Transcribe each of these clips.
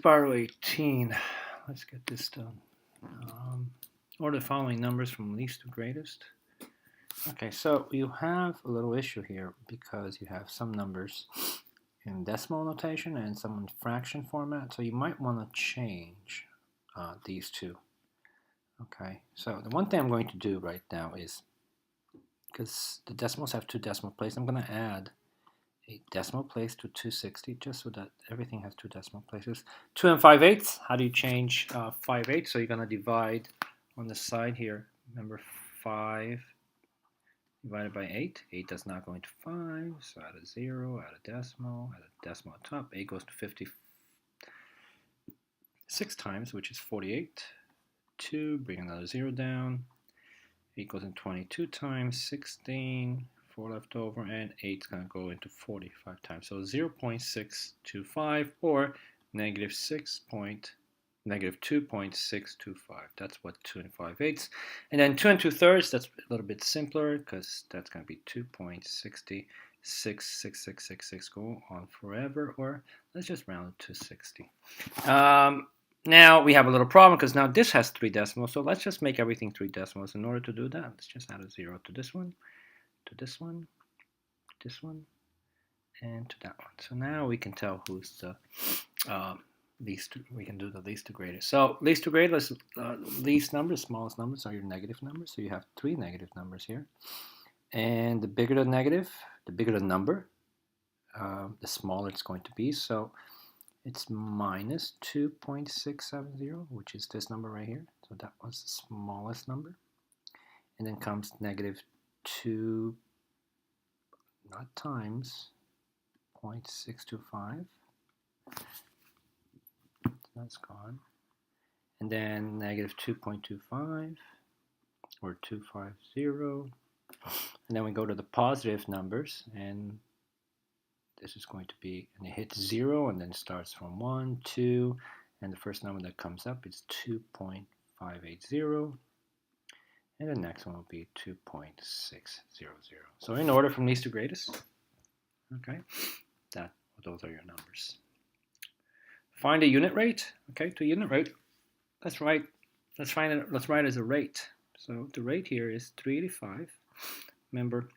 Spiral 18. Let's get this done. Order the following numbers from least to greatest. Okay, so you have a little issue here because you have some numbers in decimal notation and some in fraction format, so you might want to change these two. Okay, so the one thing I'm going to do right now is, because the decimals have two decimal places, I'm going to add a decimal place to 260 just so that everything has two decimal places. 2 and 5/8. How do you change 5/8? So you're going to divide on the side here. Remember, 5 divided by 8. 8 does not go into 5, so add a 0, add a decimal on top. 8 goes to 56 times, which is 48. 2, bring another 0 down. 8 goes in 22 times, 16. 4 left over, and 8 is going to go into 45 times. So 0.625 or negative 2.625. That's what 2 and 5/8. And then 2 and 2/3, that's a little bit simpler because that's going to be 2.666666 go on forever, or let's just round it to 60. Now we have a little problem because now this has 3 decimals, so let's just make everything 3 decimals. In order to do that, let's just add a 0 to this one, to this one, this one, and to that one. So now we can tell who's the least. We can do the least to greatest. So least to greatest, least numbers, smallest numbers are your negative numbers. So you have 3 negative numbers here, and the bigger the negative, the bigger the number, the smaller it's going to be. So it's minus 2.670, which is this number right here. So that was the smallest number, and then comes negative 2, not times, 0.625. That's gone. And then negative 2.25 or 250. And then we go to the positive numbers, and this is going to be, and it hits 0 and then starts from 1, 2, and the first number that comes up is 2.580. And the next one will be 2.600. So in order from least to greatest, okay, those are your numbers. Find a unit rate. Okay, to unit rate, let's write as a rate. So the rate here is 385. Remember,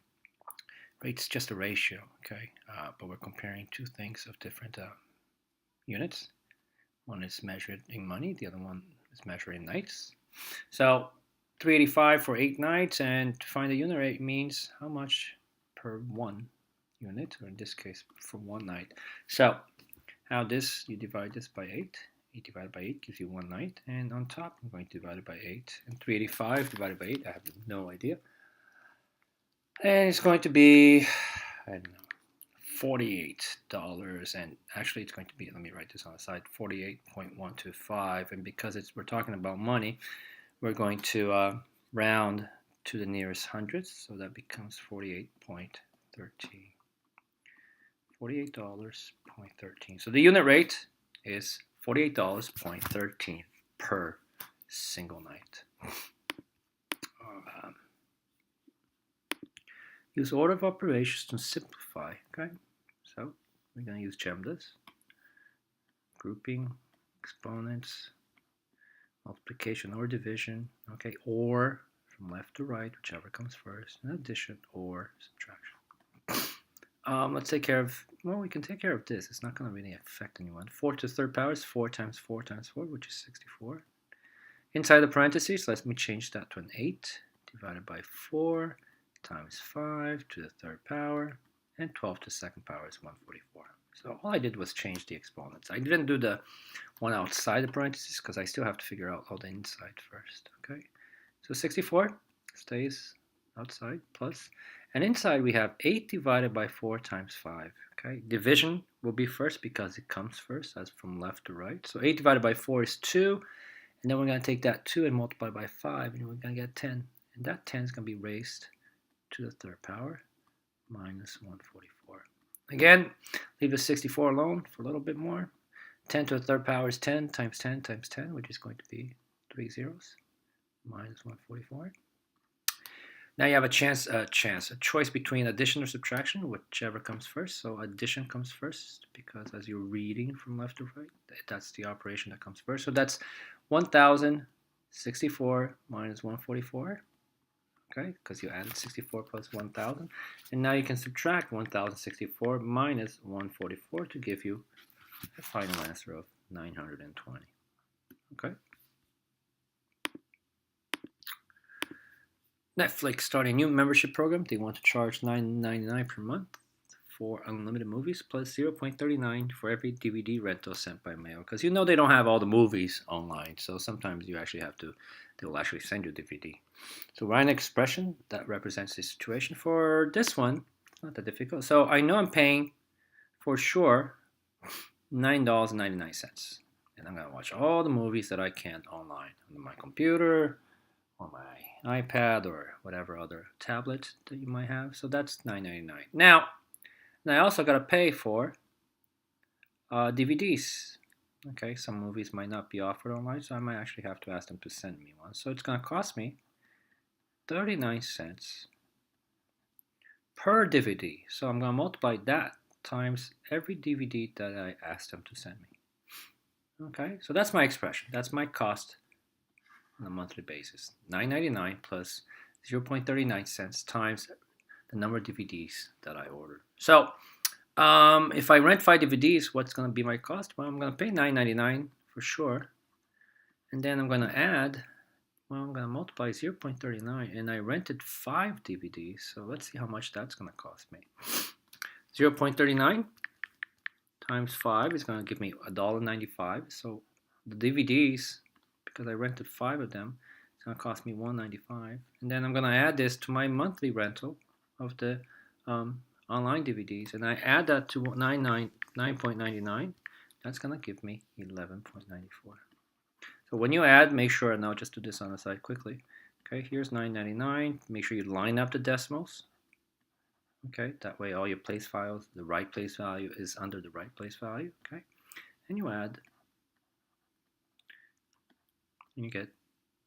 rate's just a ratio, okay, but we're comparing two things of different units. One is measured in money, the other one is measured in nights. So 385 for 8 nights, and to find the unit rate means how much per 1 unit, or in this case for 1 night. So how this, you divide this by 8. 8 divided by 8 gives you 1 night, and on top I'm going to divide it by 8, and 385 divided by 8, I have no idea. And it's going to be, I don't know, $48, and actually it's going to be, let me write this on the side, 48.125, and because we're talking about money, we're going to round to the nearest hundredths, so that becomes 48.13. $48.13. So the unit rate is $48.13 per single night. Use order of operations to simplify. Okay, so we're going to use GEMDAS. Grouping, exponents, multiplication or division. Okay, or from left to right, whichever comes first, and addition or subtraction. Let's take care of, well, we can take care of this. It's not going to really affect anyone. 4 to the third power is 4 times 4 times 4, which is 64. Inside the parentheses, let me change that to an 8 divided by 4 times 5 to the third power, and 12 to the second power is 144. So all I did was change the exponents. I didn't do the one outside the parentheses because I still have to figure out all the inside first. Okay, so 64 stays outside, plus, and inside we have 8 divided by 4 times 5. Okay, division will be first because it comes first, as from left to right. So 8 divided by 4 is 2, and then we're going to take that 2 and multiply by 5, and we're going to get 10. And that 10 is going to be raised to the third power, minus 144. Again, leave the 64 alone for a little bit more. 10 to the third power is 10 times 10 times 10, which is going to be 3 zeros, minus 144. Now you have a choice between addition or subtraction, whichever comes first. So addition comes first because as you're reading from left to right, that's the operation that comes first. So that's 1064 minus 144, okay? Because you added 64 plus 1000. And now you can subtract 1064 minus 144 to give you a final answer of 920, okay? Netflix starting a new membership program. They want to charge $9.99 per month for unlimited movies plus 0.39 for every DVD rental sent by mail. Because you know they don't have all the movies online, so sometimes you actually have to. They will actually send you a DVD. So write an expression that represents the situation. For this one, it's not that difficult. So I know I'm paying for sure $9.99, and I'm gonna watch all the movies that I can online on my computer, on my iPad, or whatever other tablet that you might have. So that's $9.99. Now I also got to pay for DVDs. Okay, some movies might not be offered online, so I might actually have to ask them to send me one. So it's going to cost me 39 cents per DVD. So I'm going to multiply that times every DVD that I asked them to send me. Okay, so that's my expression. That's my cost on a monthly basis. $9.99 plus 0.39 cents times the number of DVDs that I ordered. So if I rent 5 DVDs, what's going to be my cost? Well, I'm going to pay $9.99 for sure. And then I'm going to add, well, I'm going to multiply 0.39, and I rented 5 DVDs. So let's see how much that's going to cost me. 0.39 times 5 is going to give me $1.95. So the DVDs, because I rented 5 of them, it's going to cost me $1.95. And then I'm going to add this to my monthly rental of the online DVDs, and I add that to 9.99. That's going to give me 11.94. So when you add, make sure, and I'll just do this on the side quickly. Okay, here's 9.99. Make sure you line up the decimals. Okay, that way all your place files, the right place value is under the right place value. Okay, and you add, and you get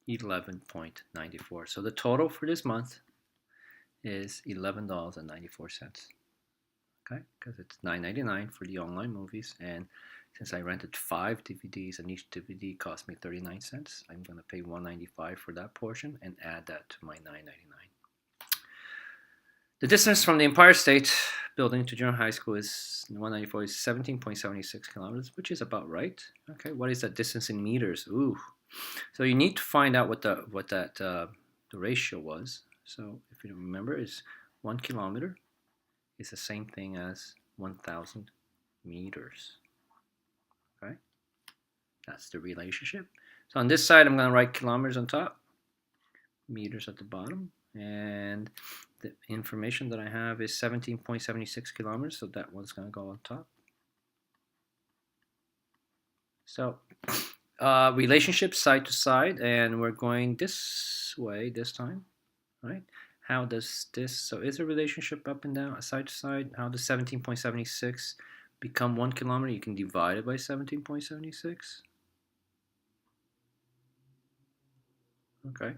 11.94. So the total for this month is $11.94. Okay, because it's $9.99 for the online movies, and since I rented 5 DVDs and each DVD cost me 39 cents, I'm going to pay $1.95 for that portion and add that to my $9.99. The distance from the Empire State Building to Junior High School is 194 is 17.76 kilometers, which is about right. Okay, what is that distance in meters? Ooh, so you need to find out what the ratio was. So if you remember, it's 1 kilometer is the same thing as 1,000 meters. Okay, that's the relationship. So on this side, I'm going to write kilometers on top, meters at the bottom, and the information that I have is 17.76 kilometers, so that one's going to go on top. So relationship side to side, and we're going this way this time, right? How does this, so is a relationship up and down, side to side? How does 17.76 become 1 kilometer? You can divide it by 17.76. Okay.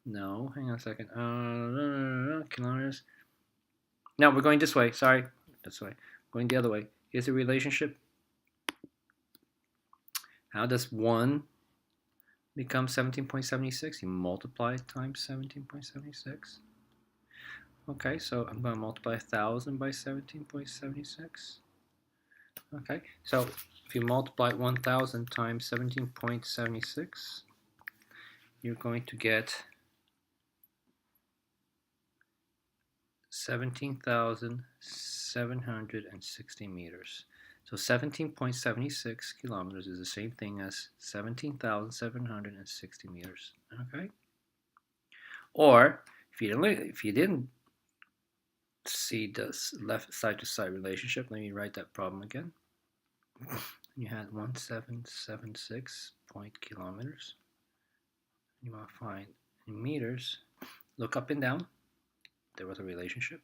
No, hang on a second. Kilometers. No, we're going this way. Sorry, this way. Going the other way. Here's a relationship. How does 1 become 17.76? You multiply it times 17.76. Okay, so I'm going to multiply 1,000 by 17.76. Okay, so if you multiply 1,000 times 17.76, you're going to get 17,760 meters. So 17.76 kilometers is the same thing as 17,760 meters. Okay. Or if you didn't see this left side to side relationship, let me write that problem again. You had 1776 kilometers. You want to find in meters. Look up and down. There was a relationship.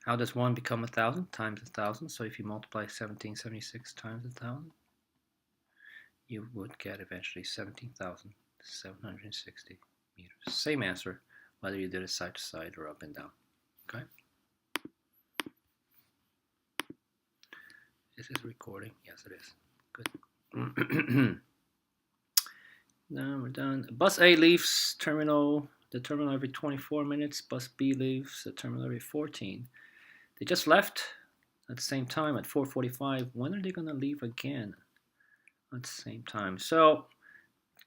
How does 1 become 1,000 times 1,000? So if you multiply 1776 times 1,000, you would get eventually 17,760 meters. Same answer, whether you did it side to side or up and down. Okay. Is this recording? Yes, it is. Good. Now we're done. Bus A leaves the terminal every 24 minutes. Bus B leaves the terminal every 14. They just left at the same time at 4:45. When are they going to leave again at the same time? So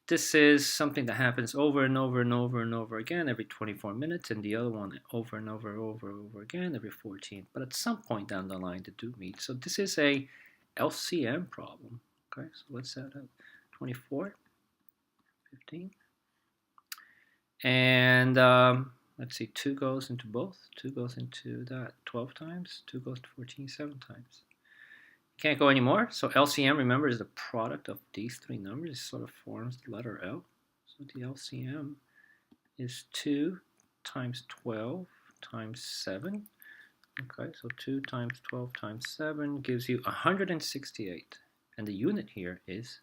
this is something that happens over and over and over and over again every 24 minutes, and the other one over and over again every 14. But at some point down the line, they do meet. So this is a LCM problem. Okay, so let's set up 24, 15, and let's see, 2 goes into both. 2 goes into that 12 times. 2 goes to 14 7 times. Can't go anymore. So LCM, remember, is the product of these 3 numbers. It sort of forms the letter L. So the LCM is 2 times 12 times 7. Okay, so 2 times 12 times 7 gives you 168. And the unit here is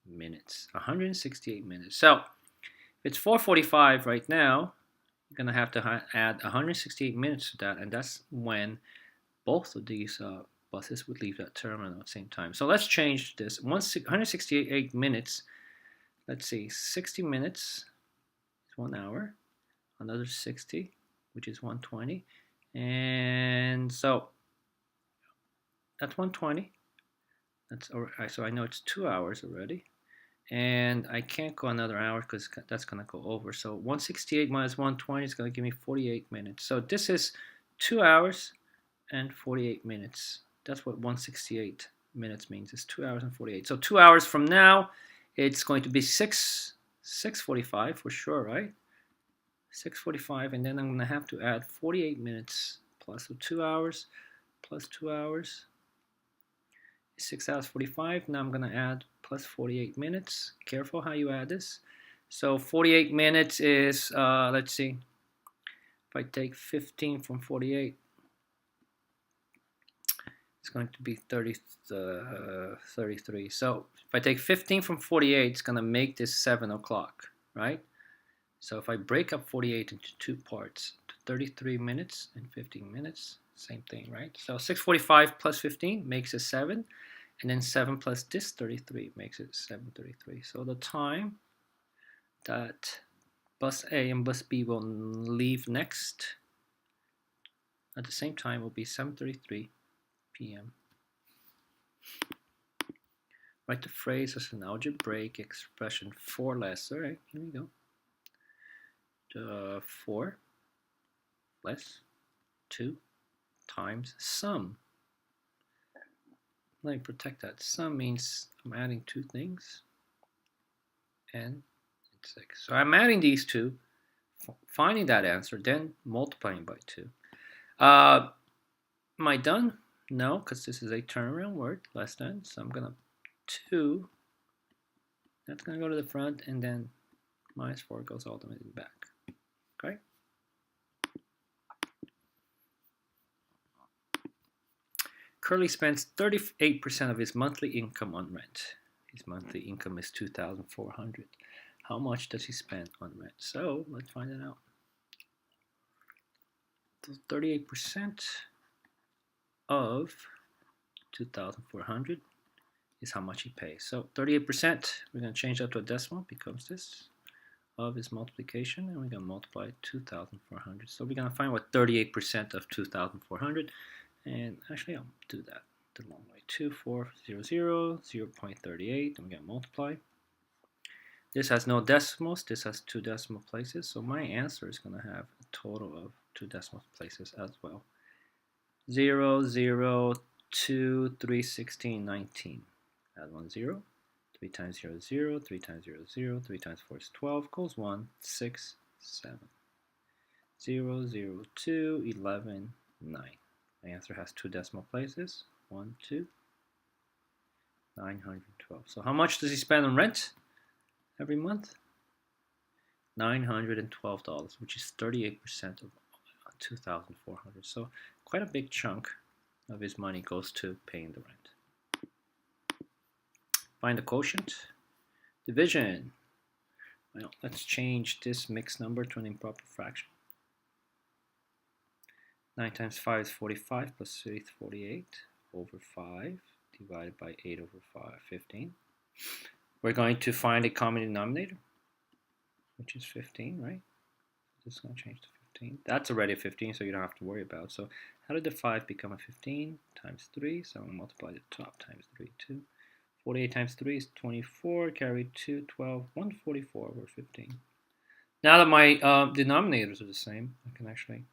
minutes. 168 minutes. So if it's 4:45 right now, you're going to have to add 168 minutes to that. And that's when both of these buses would leave that terminal at the same time. So let's change this. 168 minutes. Let's see, 60 minutes is 1 hour. Another 60, which is 120. And so that's 120. So I know it's 2 hours already. And I can't go another hour because that's going to go over. So 168 minus 120 is going to give me 48 minutes. So this is 2 hours and 48 minutes. That's what 168 minutes means. It's 2 hours and 48. So 2 hours from now, it's going to be 6:45 for sure, right? 6:45, and then I'm going to have to add 48 minutes plus. So 2 hours plus 2 hours is 6 hours 45. Now I'm going to add plus 48 minutes. Careful how you add this. So 48 minutes is, let's see, if I take 15 from 48, it's going to be 33. So if I take 15 from 48, it's going to make this 7 o'clock, right? So if I break up 48 into 2 parts, 33 minutes and 15 minutes, same thing, right? So 6:45 plus 15 makes it 7, and then 7 plus this 33 makes it 7:33. So the time that bus A and bus B will leave next at the same time will be 7:33 p.m. Write the phrase as an algebraic expression for less. All right, here we go. 4 less 2 times sum. Let me protect that. Sum means I'm adding 2 things, and 6. So I'm adding these 2, finding that answer, then multiplying by 2. Am I done? No, because this is a turnaround word, less than. So I'm going to 2. That's going to go to the front, and then minus 4 goes all the way back. Okay? Curly spends 38% of his monthly income on rent. His monthly income is $2,400. How much does he spend on rent? So let's find it out. So 38% of 2,400 is how much he pays. So 38%, we're going to change that to a decimal, becomes this, of his multiplication, and we're going to multiply 2,400. So we're going to find what 38% of 2,400, and actually I'll do that the long way. 2400, 0.38, and we're going to multiply. This has no decimals, this has 2 decimal places, so my answer is going to have a total of 2 decimal places as well. 0, 0, 2, 3, 16, 19. Add 1 0. 3 times 0 is 0. 3 times 0 is 0. 3 times 4 is 12. Goes 1, 6, 7. 0, 0, 2, 11, 9. My answer has 2 decimal places. 1, 2, 912. So how much does he spend on rent every month? $912, which is 38% of 2,400. So quite a big chunk of his money goes to paying the rent. Find the quotient. Division. Well, let's change this mixed number to an improper fraction. 9 times 5 is 45 plus 3 is 48 over 5 divided by 8 over 5, 15. We're going to find a common denominator, which is 15, right? Just going to change to 15. That's already a 15, so you don't have to worry about it. So how did the 5 become a 15? Times 3, so I'll multiply the top times 3, 2. 48 times 3 is 24, carry 2, 12, 144 over 15. Now that my denominators are the same, I can actually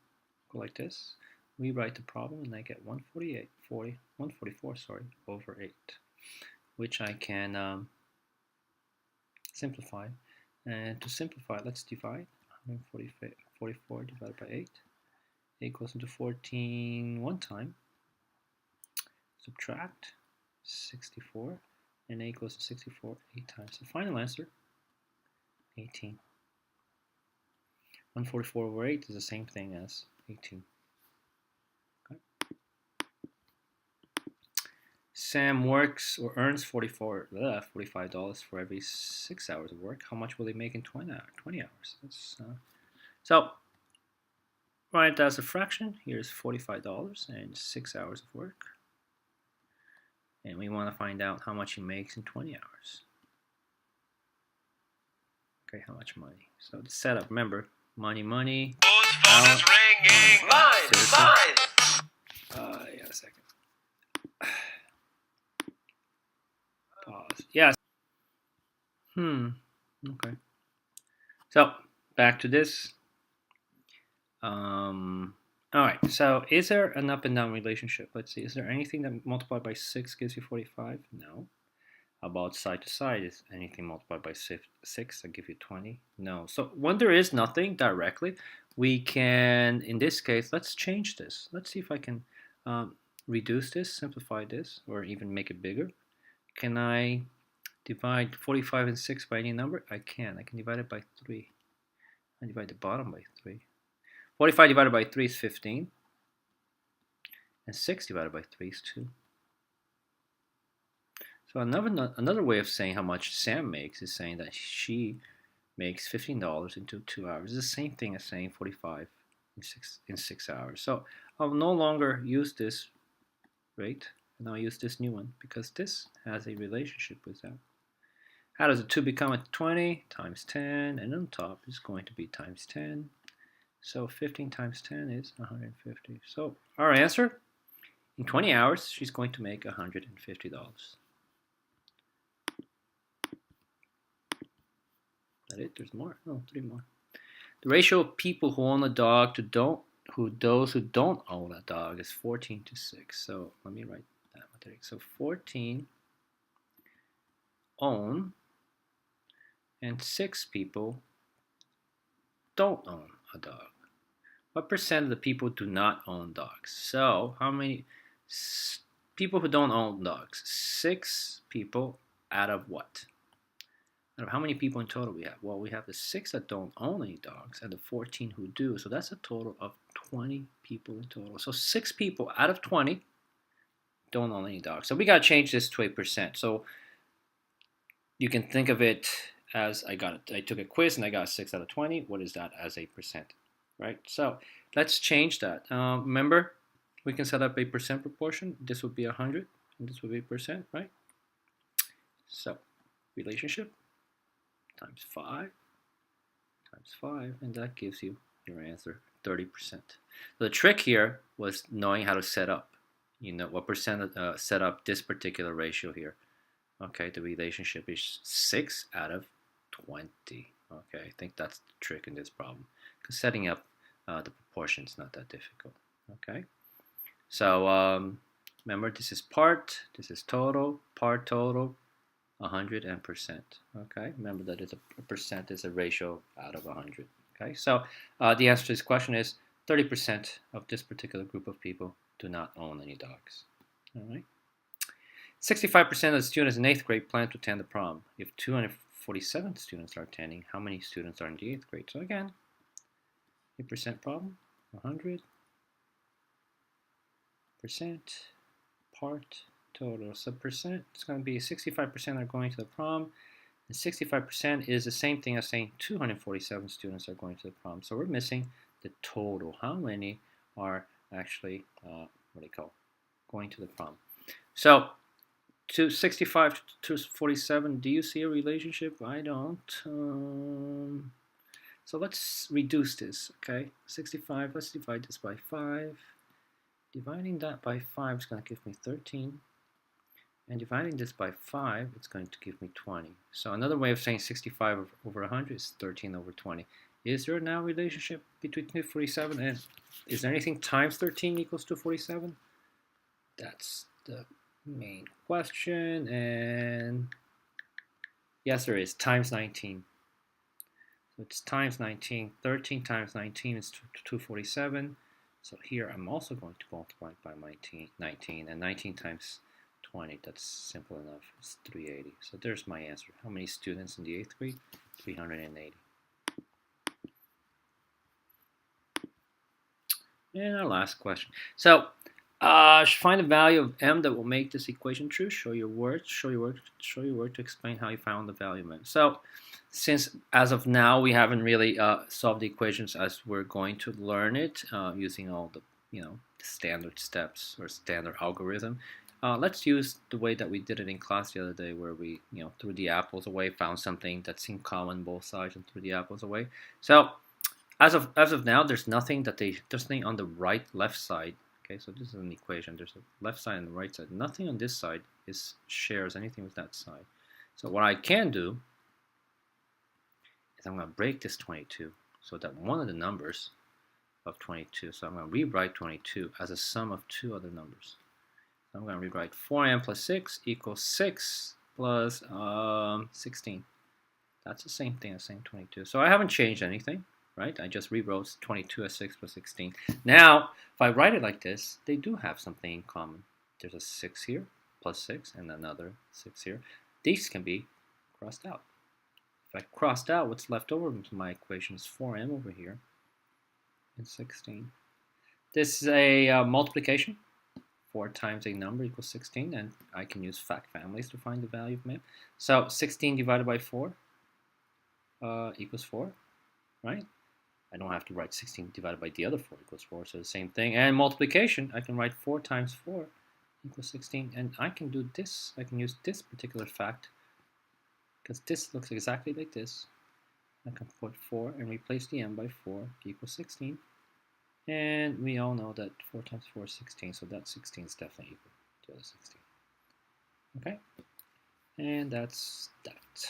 go like this. Rewrite the problem, and I get 144 over 8, which I can simplify. And to simplify, let's divide 144 divided by 8. 8 goes into 14 one time. Subtract 64, and 8 goes to 64 8 times. The final answer, 18. 144 over 8 is the same thing as 18. Okay. Sam works or earns $45 for every 6 hours of work. How much will he make in 20 hours? So, write as a fraction. Here's $45 and 6 hours of work. And we want to find out how much he makes in 20 hours. Okay, how much money? So the setup, remember, money. Whose phone is ringing? Mine. Yeah, a second. Pause. Yes. Okay. So back to this. All right. So is there an up and down relationship? Let's see. Is there anything that multiplied by 6 gives you 45? No. How about side to side? Is anything multiplied by 6 that give you 20? No. So when there is nothing directly, we can, in this case, let's change this. Let's see if I can reduce this, simplify this, or even make it bigger. Can I divide 45 and 6 by any number? I can. I can divide it by 3. I divide the bottom by 3. 45 divided by 3 is 15. And 6 divided by 3 is 2. So another way of saying how much Sam makes is saying that she makes $15 in 2 hours. It's the same thing as saying 45 in 6 hours. So I'll no longer use this rate, and I'll use this new one because this has a relationship with that. How does a 2 become a 20? Times 10, and on top is going to be times 10. So 15 times 10 is 150. So our answer, in 20 hours, she's going to make $150. That it? There's more? No, 3 more. The ratio of people who own a dog to those who don't own a dog is 14 to 6. So let me write that. So 14 own, and 6 people don't own a dog. What percent of the people do not own dogs? So how many people who don't own dogs? 6 people out of what? Out of how many people in total we have? Well, we have the 6 that don't own any dogs and the 14 who do. So that's a total of 20 people in total. So 6 people out of 20 don't own any dogs. So we got to change this to a percent. So you can think of it as I took a quiz and I got 6 out of 20. What is that as a percent? Right? So let's change that. Remember, we can set up a percent proportion. This would be 100 and this would be percent, right? So relationship times 5 times 5, and that gives you your answer, 30%. So the trick here was knowing how to set up. You know what percent set up this particular ratio here. Okay, the relationship is 6 out of 20. Okay, I think that's the trick in this problem, because setting up the proportion is not that difficult. Okay, so remember, this is part, this is total, part total, 100 and percent. Okay, remember that it's a percent is a ratio out of 100. Okay, so the answer to this question is 30% of this particular group of people do not own any dogs. All right. 65% of the students in 8th grade plan to attend the prom. If 247 students are attending, how many students are in the 8th grade? So again, a percent problem, 100% part total. So percent, it's going to be 65% are going to the prom, And 65% is the same thing as saying 247 students are going to the prom. So we're missing the total. How many are actually, going to the prom? So to 65 to 47, do you see a relationship? I don't. So let's reduce this, okay? 65, let's divide this by 5. Dividing that by 5 is going to give me 13. And dividing this by 5, it's going to give me 20. So another way of saying 65 over 100 is 13 over 20. Is there now a relationship between 247 and is there anything times 13 equals 247? That's the main question. And yes, there is, times 19. So it's times 19. 13 times 19 is 247. So here I'm also going to multiply by 19. And 19 times 20, that's simple enough. It's 380. So there's my answer. How many students in the 8th grade? 380. And our last question. So find the value of m that will make this equation true. Show your work to explain how you found the value of m. So since as of now we haven't really solved the equations as we're going to learn it using all the standard steps or standard algorithm. Let's use the way that we did it in class the other day, where we threw the apples away, found something that's in common both sides, and threw the apples away. So as of now, there's nothing on the left side. Okay, so this is an equation. There's a left side and the right side. Nothing on this side shares anything with that side. So what I can do is I'm going to break this 22 so that one of the numbers of 22. So I'm going to rewrite 22 as a sum of two other numbers. I'm going to rewrite 4m plus 6 equals 6 plus 16. That's the same thing as saying 22. So I haven't changed anything, right? I just rewrote 22 as 6 plus 16. Now, if I write it like this, they do have something in common. There's a 6 here, plus 6, and another 6 here. These can be crossed out. If I crossed out, what's left over from my equation is 4m over here and 16. This is a multiplication. 4 times a number equals 16, and I can use fact families to find the value of m. So 16 divided by 4 equals 4, right? I don't have to write 16 divided by the other 4 equals 4, so the same thing. And multiplication, I can write 4 times 4 equals 16, and I can do this. I can use this particular fact because this looks exactly like this. I can put 4 and replace the m by 4 equals 16. And we all know that 4 times 4 is 16, so that 16 is definitely equal to the 16. Okay? And that's that.